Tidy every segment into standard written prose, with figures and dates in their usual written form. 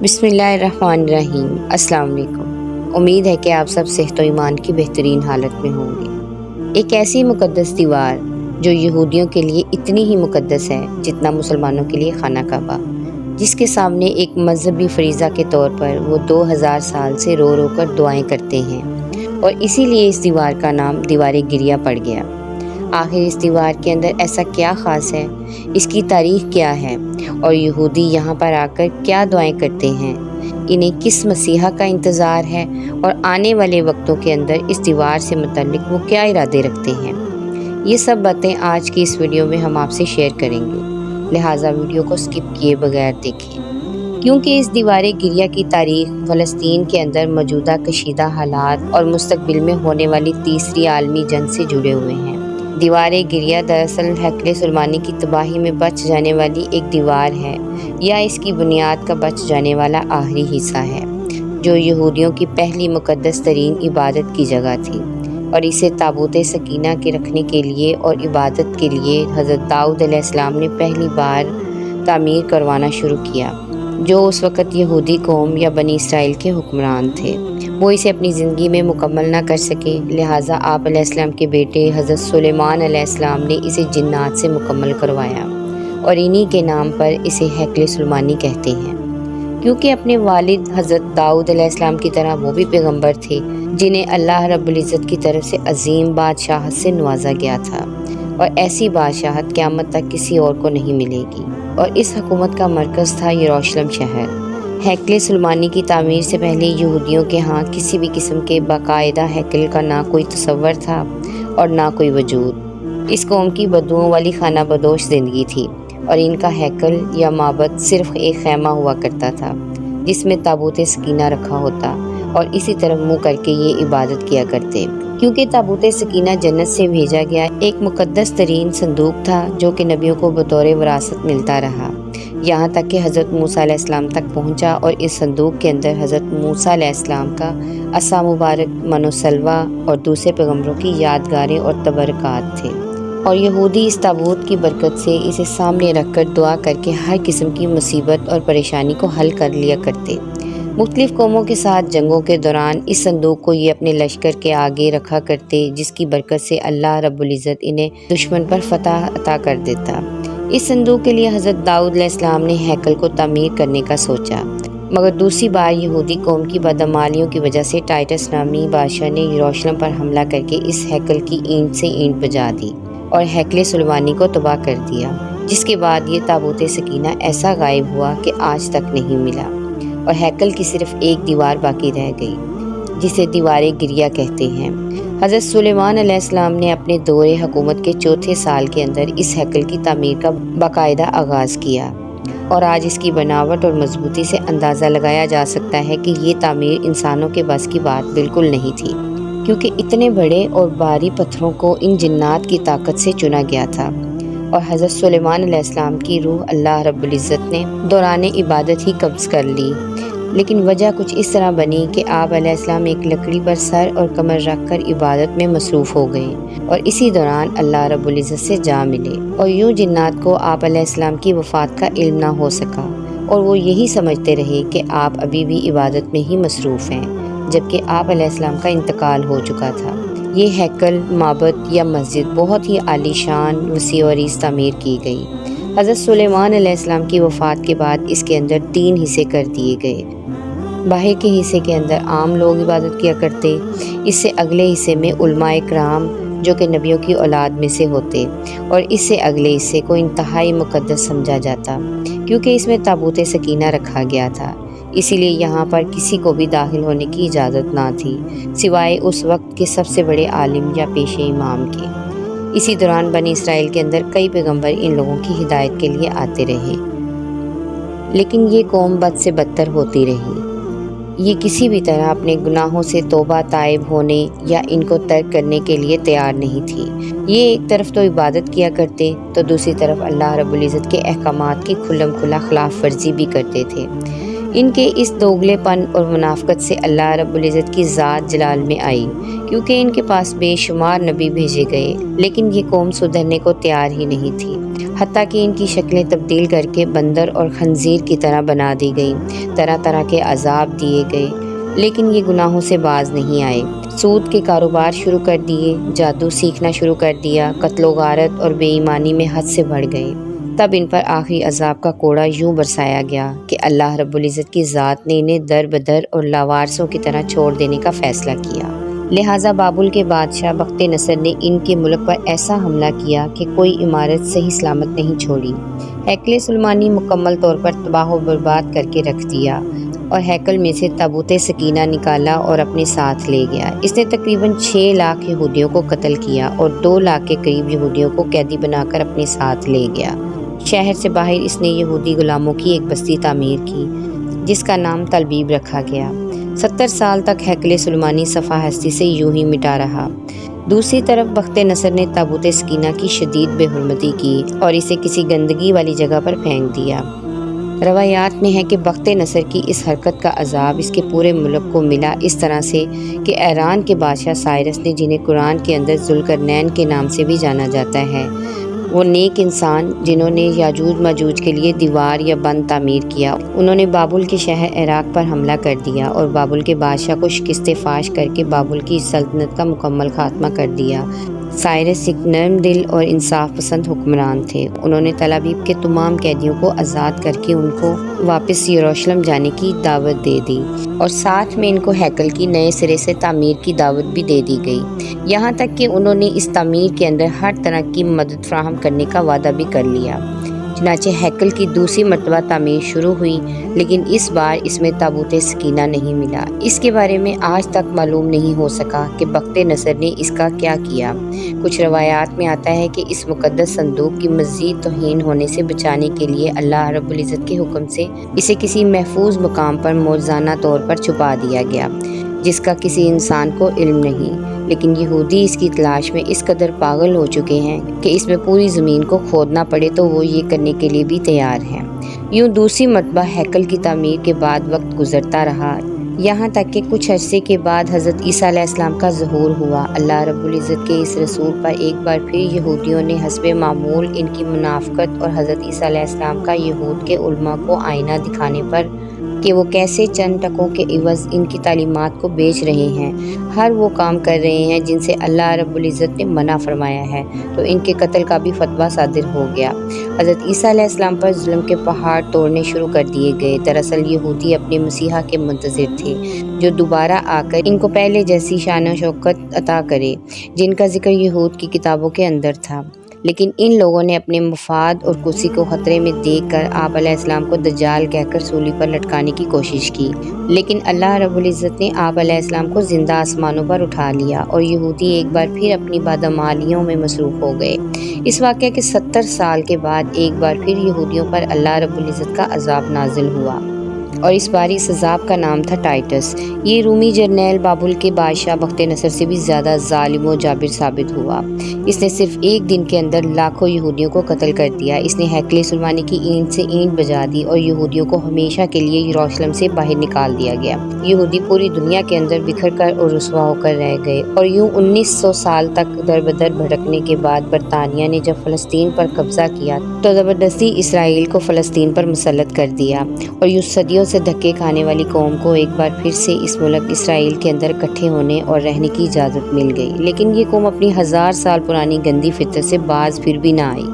بسم اللہ الرحمن الرحیم۔ السلام علیکم۔ امید ہے کہ آپ سب صحت و ایمان کی بہترین حالت میں ہوں گے۔ ایک ایسی مقدس دیوار جو یہودیوں کے لیے اتنی ہی مقدس ہے جتنا مسلمانوں کے لیے خانہ کعبہ، جس کے سامنے ایک مذہبی فریضہ کے طور پر وہ 2000 سال سے رو رو کر دعائیں کرتے ہیں، اور اسی لیے اس دیوار کا نام دیوار گریہ پڑ گیا۔ آخر اس دیوار کے اندر ایسا کیا خاص ہے، اس کی تاریخ کیا ہے، اور یہودی یہاں پر آ کر کیا دعائیں کرتے ہیں، انہیں کس مسیحا کا انتظار ہے، اور آنے والے وقتوں کے اندر اس دیوار سے متعلق وہ کیا ارادے رکھتے ہیں، یہ سب باتیں آج کی اس ویڈیو میں ہم آپ سے شیئر کریں گے، لہٰذا ویڈیو کو سکپ کیے بغیر دیکھیں، کیونکہ اس دیوار گریہ کی تاریخ فلسطین کے اندر موجودہ کشیدہ حالات اور مستقبل میں ہونے والی تیسری عالمی جنگ سے جڑے ہوئے ہیں۔ دیوار گریہ دراصل ہیکل سلیمانی کی تباہی میں بچ جانے والی ایک دیوار ہے، یا اس کی بنیاد کا بچ جانے والا آخری حصہ ہے، جو یہودیوں کی پہلی مقدس ترین عبادت کی جگہ تھی، اور اسے تابوت سکینہ کے رکھنے کے لیے اور عبادت کے لیے حضرت داؤد علیہ السلام نے پہلی بار تعمیر کروانا شروع کیا، جو اس وقت یہودی قوم یا بنی اسرائیل کے حکمران تھے۔ وہ اسے اپنی زندگی میں مکمل نہ کر سکے، لہٰذا آپ علیہ السلام کے بیٹے حضرت سلیمان علیہ السلام نے اسے جنات سے مکمل کروایا، اور انہی کے نام پر اسے ہیکل سلیمانی کہتے ہیں، کیونکہ اپنے والد حضرت داؤد علیہ السلام کی طرح وہ بھی پیغمبر تھے، جنہیں اللہ رب العزت کی طرف سے عظیم بادشاہت سے نوازا گیا تھا، اور ایسی بادشاہت قیامت تک کسی اور کو نہیں ملے گی، اور اس حکومت کا مرکز تھا یروشلم شہر۔ ہیکل سلیمانی کی تعمیر سے پہلے یہودیوں کے ہاں کسی بھی قسم کے باقاعدہ ہیکل کا نہ کوئی تصور تھا اور نہ کوئی وجود۔ اس قوم کی بدوؤں والی خانہ بدوش زندگی تھی، اور ان کا ہیکل یا معبد صرف ایک خیمہ ہوا کرتا تھا، جس میں تابوت سکینہ رکھا ہوتا، اور اسی طرف منہ کر کے یہ عبادت کیا کرتے، کیونکہ تابوت سکینہ جنت سے بھیجا گیا ایک مقدس ترین صندوق تھا، جو کہ نبیوں کو بطور وراثت ملتا رہا، یہاں تک کہ حضرت موسیٰ علیہ السلام تک پہنچا، اور اس صندوق کے اندر حضرت موسیٰ علیہ السلام کا عصا مبارک، من و سلوہ اور دوسرے پیغمبروں کی یادگاریں اور تبرکات تھے، اور یہودی اس تابوت کی برکت سے اسے سامنے رکھ کر دعا کر کے ہر قسم کی مصیبت اور پریشانی کو حل کر لیا کرتے۔ مختلف قوموں کے ساتھ جنگوں کے دوران اس صندوق کو یہ اپنے لشکر کے آگے رکھا کرتے، جس کی برکت سے اللہ رب العزت انہیں دشمن پر فتح عطا کر دیتا۔ اس صندوق کے لیے حضرت داؤد علیہ السلام نے ہیکل کو تعمیر کرنے کا سوچا، مگر دوسری بار یہودی قوم کی بدعمالیوں کی وجہ سے ٹائٹس نامی بادشاہ نے یروشلم پر حملہ کر کے اس ہیکل کی اینٹ سے اینٹ بجا دی، اور ہیکل سلیمانی کو تباہ کر دیا، جس کے بعد یہ تابوت سکینہ ایسا غائب ہوا کہ آج تک نہیں ملا، اور ہیکل کی صرف ایک دیوار باقی رہ گئی، جسے دیوار گریہ کہتے ہیں۔ حضرت سلیمان علیہ السلام نے اپنے دور حکومت کے چوتھے سال کے اندر اس ہیکل کی تعمیر کا باقاعدہ آغاز کیا، اور آج اس کی بناوٹ اور مضبوطی سے اندازہ لگایا جا سکتا ہے کہ یہ تعمیر انسانوں کے بس کی بات بالکل نہیں تھی، کیونکہ اتنے بڑے اور بھاری پتھروں کو ان جنات کی طاقت سے چنا گیا تھا، اور حضرت سلیمان علیہ السلام کی روح اللہ رب العزت نے دوران عبادت ہی قبض کر لی، لیکن وجہ کچھ اس طرح بنی کہ آپ علیہ السلام ایک لکڑی پر سر اور کمر رکھ کر عبادت میں مصروف ہو گئے، اور اسی دوران اللہ رب العزت سے جا ملے، اور یوں جنات کو آپ علیہ السلام کی وفات کا علم نہ ہو سکا، اور وہ یہی سمجھتے رہے کہ آپ ابھی بھی عبادت میں ہی مصروف ہیں، جبکہ آپ علیہ السلام کا انتقال ہو چکا تھا۔ یہ ہیکل، معبد یا مسجد بہت ہی عالی شان، وسیع و عریض تعمیر کی گئی۔ حضرت سلیمان علیہ السلام کی وفات کے بعد اس کے اندر 3 حصے کر دیے گئے۔ باہر کے حصے کے اندر عام لوگ عبادت کیا کرتے، اس سے اگلے حصے میں علماء کرام جو کہ نبیوں کی اولاد میں سے ہوتے، اور اس سے اگلے حصے کو انتہائی مقدس سمجھا جاتا، کیونکہ اس میں تابوت سکینہ رکھا گیا تھا، اسی لیے یہاں پر کسی کو بھی داخل ہونے کی اجازت نہ تھی، سوائے اس وقت کے سب سے بڑے عالم یا پیشے امام کے۔ اسی دوران بنی اسرائیل کے اندر کئی پیغمبر ان لوگوں کی ہدایت کے لیے آتے رہے، لیکن یہ قوم بد سے بدتر ہوتی رہی۔ یہ کسی بھی طرح اپنے گناہوں سے توبہ طائب ہونے یا ان کو ترک کرنے کے لیے تیار نہیں تھی۔ یہ ایک طرف تو عبادت کیا کرتے، تو دوسری طرف اللہ رب العزت کے احکامات کی کھلم کھلا خلاف ورزی بھی کرتے تھے۔ ان کے اس دوگلے پن اور منافقت سے اللہ رب العزت کی ذات جلال میں آئی، کیونکہ ان کے پاس بے شمار نبی بھیجے گئے، لیکن یہ قوم سدھرنے کو تیار ہی نہیں تھی۔ حتیٰ کہ ان کی شکلیں تبدیل کر کے بندر اور خنزیر کی طرح بنا دی گئیں، طرح طرح کے عذاب دیے گئے، لیکن یہ گناہوں سے باز نہیں آئے۔ سود کے کاروبار شروع کر دیے، جادو سیکھنا شروع کر دیا، قتل و غارت اور بے ایمانی میں حد سے بڑھ گئے۔ تب ان پر آخری عذاب کا کوڑا یوں برسایا گیا کہ اللہ رب العزت کی ذات نے انہیں در بدر اور لاوارثوں کی طرح چھوڑ دینے کا فیصلہ کیا۔ لہٰذا بابل کے بادشاہ بخت نصر نے ان کے ملک پر ایسا حملہ کیا کہ کوئی عمارت صحیح سلامت نہیں چھوڑی۔ ہیکل سلیمانی مکمل طور پر تباہ و برباد کر کے رکھ دیا اور ہیکل میں سے تابوت سکینہ نکالا اور اپنے ساتھ لے گیا۔ اس نے تقریباً 6 لاکھ یہودیوں کو قتل کیا اور 2 لاکھ کے قریب یہودیوں کو قیدی بنا کر اپنے ساتھ لے گیا۔ شہر سے باہر اس نے یہودی غلاموں کی ایک بستی تعمیر کی جس کا نام تلبیب رکھا گیا۔ 70 سال تک ہیکل سلیمانی صفحہ ہستی سے یوں ہی مٹا رہا۔ دوسری طرف بخت نصر نے تابوت سکینہ کی شدید بے حرمتی کی اور اسے کسی گندگی والی جگہ پر پھینک دیا۔ روایات میں ہے کہ بخت نصر کی اس حرکت کا عذاب اس کے پورے ملک کو ملا، اس طرح سے کہ ایران کے بادشاہ سائرس نے، جنہیں قرآن کے اندر ذوالقرنین کے نام سے بھی جانا جاتا ہے، وہ نیک انسان جنہوں نے یاجوج ماجوج کے لیے دیوار یا بند تعمیر کیا، انہوں نے بابل کے شہر عراق پر حملہ کر دیا اور بابل کے بادشاہ کو شکست فاش کر کے بابل کی سلطنت کا مکمل خاتمہ کر دیا۔ سائرس ایک نرم دل اور انصاف پسند حکمران تھے۔ انہوں نے تل ابیب کے تمام قیدیوں کو آزاد کر کے ان کو واپس یروشلم جانے کی دعوت دے دی اور ساتھ میں ان کو ہیکل کی نئے سرے سے تعمیر کی دعوت بھی دے دی گئی، یہاں تک کہ انہوں نے اس تعمیر کے اندر ہر طرح کی مدد فراہم کرنے کا وعدہ بھی کر لیا۔ چنانچہ ہیکل کی دوسری مرتبہ تعمیر شروع ہوئی، لیکن اس بار اس میں تابوت سکینہ نہیں ملا۔ اس کے بارے میں آج تک معلوم نہیں ہو سکا کہ بخت نصر نے اس کا کیا کیا۔ کچھ روایات میں آتا ہے کہ اس مقدس صندوق کی مزید توہین ہونے سے بچانے کے لیے اللہ رب العزت کے حکم سے اسے کسی محفوظ مقام پر موزانہ طور پر چھپا دیا گیا، جس کا کسی انسان کو علم نہیں، لیکن یہودی اس کی تلاش میں اس قدر پاگل ہو چکے ہیں کہ اس میں پوری زمین کو کھودنا پڑے تو وہ یہ کرنے کے لیے بھی تیار ہیں۔ یوں دوسری مرتبہ ہیکل کی تعمیر کے بعد وقت گزرتا رہا، یہاں تک کہ کچھ عرصے کے بعد حضرت عیسیٰ علیہ السلام کا ظہور ہوا۔ اللہ رب العزت کے اس رسول پر ایک بار پھر یہودیوں نے حسب معمول ان کی منافقت اور حضرت عیسیٰ علیہ السلام کا یہود کے علماء کو آئینہ دکھانے پر کہ وہ کیسے چند ٹکوں کے عوض ان کی تعلیمات کو بیچ رہے ہیں، ہر وہ کام کر رہے ہیں جن سے اللہ رب العزت نے منع فرمایا ہے، تو ان کے قتل کا بھی فتویٰ صادر ہو گیا۔ حضرت عیسیٰ علیہ السلام پر ظلم کے پہاڑ توڑنے شروع کر دیے گئے۔ دراصل یہودی اپنے مسیحا کے منتظر تھے جو دوبارہ آ کر ان کو پہلے جیسی شان و شوکت عطا کرے جن کا ذکر یہود کی کتابوں کے اندر تھا، لیکن ان لوگوں نے اپنے مفاد اور کرسی کو خطرے میں دیکھ کر آپ علیہ السلام کو دجال کہہ کر سولی پر لٹکانے کی کوشش کی، لیکن اللہ رب العزت نے آپ علیہ السلام کو زندہ آسمانوں پر اٹھا لیا اور یہودی ایک بار پھر اپنی بادمالیوں میں مصروف ہو گئے۔ اس واقعے کے 70 سال کے بعد ایک بار پھر یہودیوں پر اللہ رب العزت کا عذاب نازل ہوا، اور اس بار اس عذاب کا نام تھا ٹائٹس۔ یہ رومی جرنیل بابل کے بادشاہ بخت نصر سے بھی زیادہ ظالم و جابر ثابت ہوا۔ اس نے صرف ایک دن کے اندر لاکھوں یہودیوں کو قتل کر دیا۔ اس نے ہیکل سلیمانی کی اینٹ سے اینٹ بجا دی اور یہودیوں کو ہمیشہ کے لیے یروشلم سے باہر نکال دیا گیا۔ یہودی پوری دنیا کے اندر بکھر کر اور رسوا ہو کر رہ گئے، اور یوں 1900 سال تک در بدر بھٹکنے کے بعد برطانیہ نے جب فلسطین پر قبضہ کیا تو زبردستی اسرائیل کو فلسطین پر مسلط کر دیا، اور یوں صدیوں سے دھکے کھانے والی قوم کو ایک بار پھر سے اس ملک اسرائیل کے اندر اکٹھے ہونے اور رہنے کی اجازت مل گئی۔ لیکن یہ قوم اپنی 1000 سال پرانی گندی فطرت سے باز پھر بھی نہ آئی،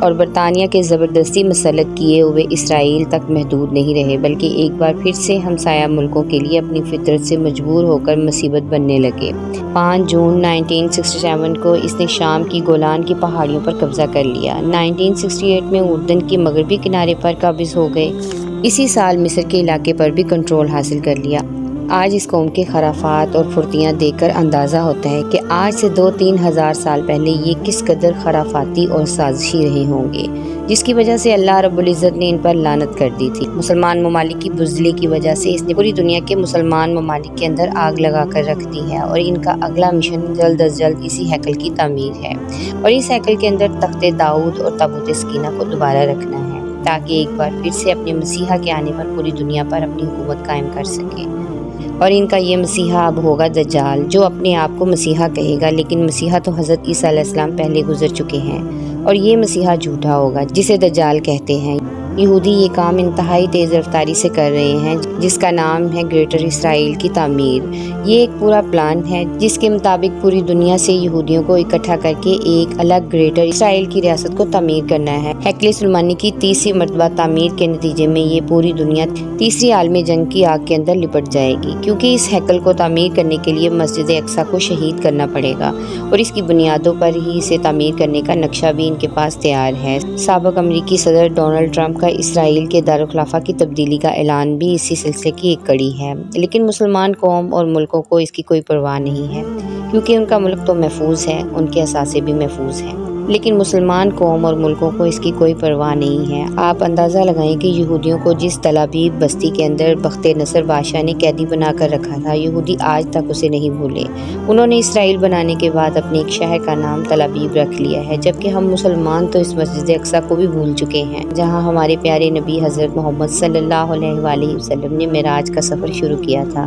اور برطانیہ کے زبردستی مسلط کیے ہوئے اسرائیل تک محدود نہیں رہے، بلکہ ایک بار پھر سے ہمسایہ ملکوں کے لیے اپنی فطرت سے مجبور ہو کر مصیبت بننے لگے۔ 5 جون 1967 کو اس نے شام کی گولان کی پہاڑیوں پر قبضہ کر لیا۔ 1968 میں اردن کے مغربی کنارے پر قابض ہو گئے۔ اسی سال مصر کے علاقے پر بھی کنٹرول حاصل کر لیا۔ آج اس قوم کے خرافات اور پھرتیاں دیکھ کر اندازہ ہوتا ہے کہ آج سے 2-3 ہزار سال پہلے یہ کس قدر خرافاتی اور سازشی رہے ہوں گے، جس کی وجہ سے اللہ رب العزت نے ان پر لعنت کر دی تھی۔ مسلمان ممالک کی بزدلی کی وجہ سے اس نے پوری دنیا کے مسلمان ممالک کے اندر آگ لگا کر رکھ دی ہے، اور ان کا اگلا مشن جلد از جلد اسی ہیکل کی تعمیر ہے، اور اس ہیکل کے اندر تخت داؤد اور تابوت سکینہ کو دوبارہ رکھنا ہے، تاکہ ایک بار پھر سے اپنے مسیحا کے آنے پر پوری دنیا پر اپنی حکومت قائم کر سکے۔ اور ان کا یہ مسیحا اب ہوگا دجال، جو اپنے آپ کو مسیحا کہے گا، لیکن مسیحا تو حضرت عیسیٰ علیہ السلام پہلے گزر چکے ہیں۔ اور یہ مسیحا جھوٹا ہوگا جسے دجال کہتے ہیں۔ یہودی یہ کام انتہائی تیز رفتاری سے کر رہے ہیں جس کا نام ہے گریٹر اسرائیل کی تعمیر۔ یہ ایک پورا پلان ہے جس کے مطابق پوری دنیا سے یہودیوں کو اکٹھا کر کے ایک الگ گریٹر اسرائیل کی ریاست کو تعمیر کرنا ہے۔ ہیکل سلیمانی کی تیسری مرتبہ تعمیر کے نتیجے میں یہ پوری دنیا تیسری عالمی جنگ کی آگ کے اندر لپٹ جائے گی، کیونکہ اس ہیکل کو تعمیر کرنے کے لیے مسجد اقصی کو شہید کرنا پڑے گا اور اس کی بنیادوں پر ہی اسے تعمیر کرنے کا نقشہ بھی ان کے پاس تیار ہے۔ سابق امریکی صدر ڈونلڈ ٹرمپ کا اسرائیل کے دارالخلافہ کی تبدیلی کا اعلان بھی اسی سلسلے کی ایک کڑی ہے، لیکن مسلمان قوم اور ملکوں کو اس کی کوئی پرواہ نہیں ہے، کیونکہ ان کا ملک تو محفوظ ہے، ان کے اثاثے بھی محفوظ ہیں، لیکن مسلمان قوم اور ملکوں کو اس کی کوئی پرواہ نہیں ہے۔ آپ اندازہ لگائیں کہ یہودیوں کو جس تل ابیب بستی کے اندر بخت نصر بادشاہ نے قیدی بنا کر رکھا تھا، یہودی آج تک اسے نہیں بھولے۔ انہوں نے اسرائیل بنانے کے بعد اپنے ایک شہر کا نام تل ابیب رکھ لیا ہے، جبکہ ہم مسلمان تو اس مسجد اقصی کو بھی بھول چکے ہیں جہاں ہمارے پیارے نبی حضرت محمد صلی اللہ علیہ وآلہ وسلم نے معراج کا سفر شروع کیا تھا۔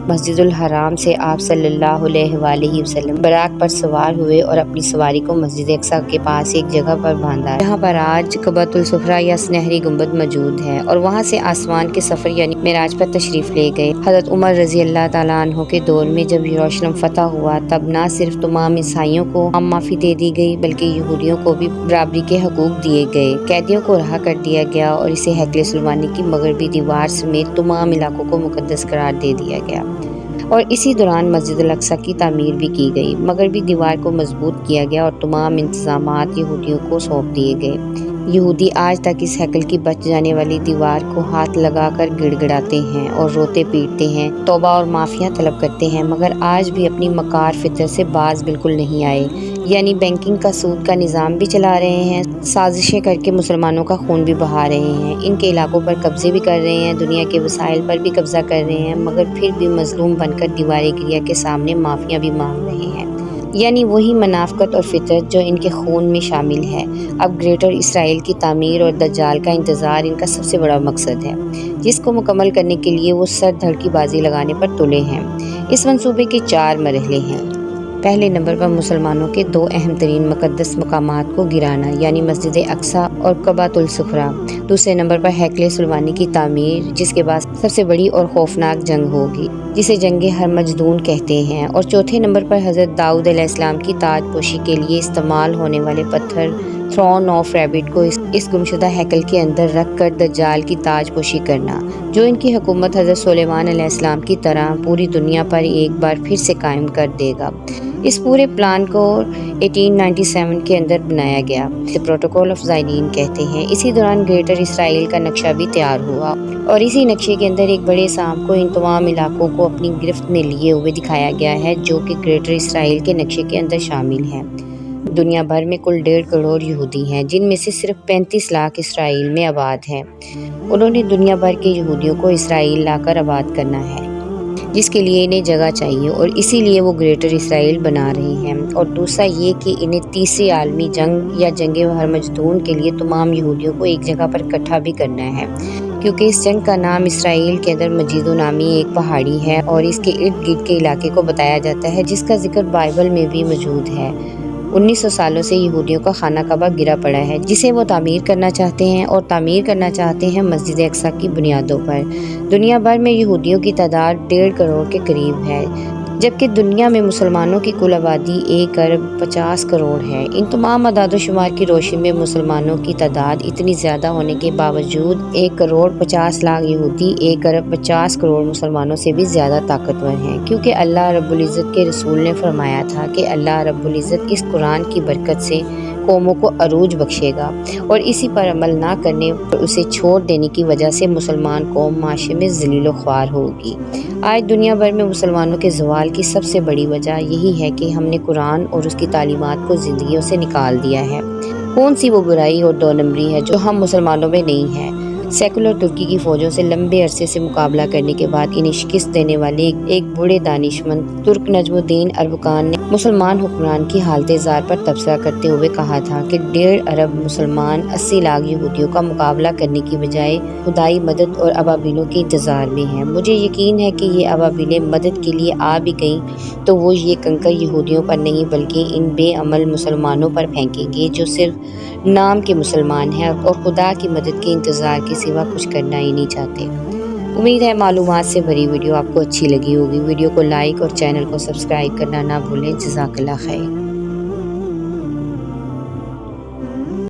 مسجد الحرام سے آپ صلی اللہ علیہ وآلہ وسلم براق پر سوار ہوئے اور اپنی سواری کو مسجد اقصی کے پاس ایک جگہ پر باندھا جہاں پر آج قبۃ الصخرہ یا سنہری گنبد موجود ہے، اور وہاں سے آسمان کے سفر یعنی معراج پر تشریف لے گئے۔ حضرت عمر رضی اللہ تعالیٰ عنہ کے دور میں جب یروشلم فتح ہوا، تب نہ صرف تمام عیسائیوں کو عام معافی دے دی گئی بلکہ یہودیوں کو بھی برابری کے حقوق دیے گئے، قیدیوں کو رہا کر دیا گیا اور اسے ہیکل سلیمانی کی مغربی دیوار سمیت تمام علاقوں کو مقدس قرار دے دیا گیا، اور اسی دوران مسجد الاقصی کی تعمیر بھی کی گئی۔ مغربی دیوار کو مضبوط کیا گیا اور تمام انتظامات یہودیوں کو سونپ دیے گئے۔ یہودی آج تک اس ہیکل کی بچ جانے والی دیوار کو ہاتھ لگا کر گڑ گڑاتے ہیں اور روتے پیٹتے ہیں، توبہ اور معافیاں طلب کرتے ہیں، مگر آج بھی اپنی مکار فطرت سے باز بالکل نہیں آئے، یعنی بینکنگ کا سود کا نظام بھی چلا رہے ہیں، سازشیں کر کے مسلمانوں کا خون بھی بہا رہے ہیں، ان کے علاقوں پر قبضے بھی کر رہے ہیں، دنیا کے وسائل پر بھی قبضہ کر رہے ہیں، مگر پھر بھی مظلوم بن کر دیوار گریہ کے سامنے معافیاں بھی مانگ رہے ہیں، یعنی وہی منافقت اور فطرت جو ان کے خون میں شامل ہے۔ اب گریٹر اسرائیل کی تعمیر اور دجال کا انتظار ان کا سب سے بڑا مقصد ہے، جس کو مکمل کرنے کے لیے وہ سر دھڑ کی بازی لگانے پر تلے ہیں۔ اس منصوبے کے 4 مرحلے ہیں۔ پہلے نمبر پر مسلمانوں کے 2 اہم ترین مقدس مقامات کو گرانا، یعنی مسجد اقصی اور قبۃ الصخرہ۔ دوسرے نمبر پر ہیکل سلیمانی کی تعمیر، جس کے بعد سب سے بڑی اور خوفناک جنگ ہوگی جسے جنگ ہرمجدون کہتے ہیں، اور چوتھے نمبر پر حضرت داؤد علیہ السلام کی تاج پوشی کے لیے استعمال ہونے والے پتھر تھرون آف ریبٹ کو اس گمشدہ ہیکل کے اندر رکھ کر دجال کی تاج پوشی کرنا، جو ان کی حکومت حضرت سلیمان علیہ السلام کی طرح پوری دنیا پر ایک بار پھر سے قائم کر دے گا۔ اس پورے پلان کو 1897 کے اندر بنایا گیا، اسے پروٹوکول آف زائدین کہتے ہیں۔ اسی دوران گریٹر اسرائیل کا نقشہ بھی تیار ہوا، اور اسی نقشے کے اندر ایک بڑے سانپ کو ان تمام علاقوں کو اپنی گرفت میں لیے ہوئے دکھایا گیا ہے، جو کہ گریٹر اسرائیل کے نقشے کے اندر شامل ہیں۔ دنیا بھر میں کل 1.5 کروڑ یہودی ہیں، جن میں سے صرف 35 لاکھ اسرائیل میں آباد ہیں۔ انہوں نے دنیا بھر کے یہودیوں کو اسرائیل لا کر آباد کرنا ہے، جس کے لیے انہیں جگہ چاہیے، اور اسی لیے وہ گریٹر اسرائیل بنا رہے ہیں۔ اور دوسرا یہ کہ انہیں تیسری عالمی جنگ یا جنگ ہرمجدون کے لیے تمام یہودیوں کو ایک جگہ پر اکٹھا بھی کرنا ہے، کیونکہ اس جنگ کا نام اسرائیل کے اندر مجیدو نامی ایک پہاڑی ہے اور اس کے ارد گرد کے علاقے کو بتایا جاتا ہے، جس کا ذکر بائبل میں بھی موجود ہے۔ 1900 سالوں سے یہودیوں کا خانہ کعبہ گرا پڑا ہے، جسے وہ تعمیر کرنا چاہتے ہیں، اور تعمیر کرنا چاہتے ہیں مسجد اقصی کی بنیادوں پر۔ دنیا بھر میں یہودیوں کی تعداد 1.5 کروڑ کے قریب ہے، جبکہ دنیا میں مسلمانوں کی کل آبادی 1 ارب 50 کروڑ ہے۔ ان تمام اعداد و شمار کی روشنی میں مسلمانوں کی تعداد اتنی زیادہ ہونے کے باوجود 1 کروڑ 50 لاکھ یہودی 1 ارب 50 کروڑ مسلمانوں سے بھی زیادہ طاقتور ہیں، کیونکہ اللہ رب العزت کے رسول نے فرمایا تھا کہ اللہ رب العزت اس قرآن کی برکت سے قوموں کو عروج بخشے گا، اور اسی پر عمل نہ کرنے اور اسے چھوڑ دینے کی وجہ سے مسلمان قوم معاشرے میں ذلیل و خوار ہوگی۔ آج دنیا بھر میں مسلمانوں کے زوال کی سب سے بڑی وجہ یہی ہے کہ ہم نے قرآن اور اس کی تعلیمات کو زندگیوں سے نکال دیا ہے۔ کون سی وہ برائی اور 2 نمبری ہے جو ہم مسلمانوں میں نہیں ہے؟ سیکولر ترکی کی فوجوں سے لمبے عرصے سے مقابلہ کرنے کے بعد انہیں شکست دینے والے ایک بڑے دانشمند ترک نجم الدین اربکان نے مسلمان حکمران کی حالت زار پر تبصرہ کرتے ہوئے کہا تھا کہ 1.5 ارب مسلمان 80 لاکھ یہودیوں کا مقابلہ کرنے کی بجائے خدائی مدد اور ابابیلوں کے انتظار میں ہیں۔ مجھے یقین ہے کہ یہ ابابیلیں مدد کے لیے آ بھی گئیں تو وہ یہ کنکر یہودیوں پر نہیں بلکہ ان بے عمل مسلمانوں پر پھینکیں گے جو صرف نام کے مسلمان ہیں اور خدا کی مدد کے انتظار کے سوا کچھ کرنا ہی نہیں چاہتے۔ امید ہے معلومات سے بھری ویڈیو آپ کو اچھی لگی ہوگی۔ ویڈیو کو لائک اور چینل کو سبسکرائب کرنا نہ بھولیں۔ جزاک اللہ خیر۔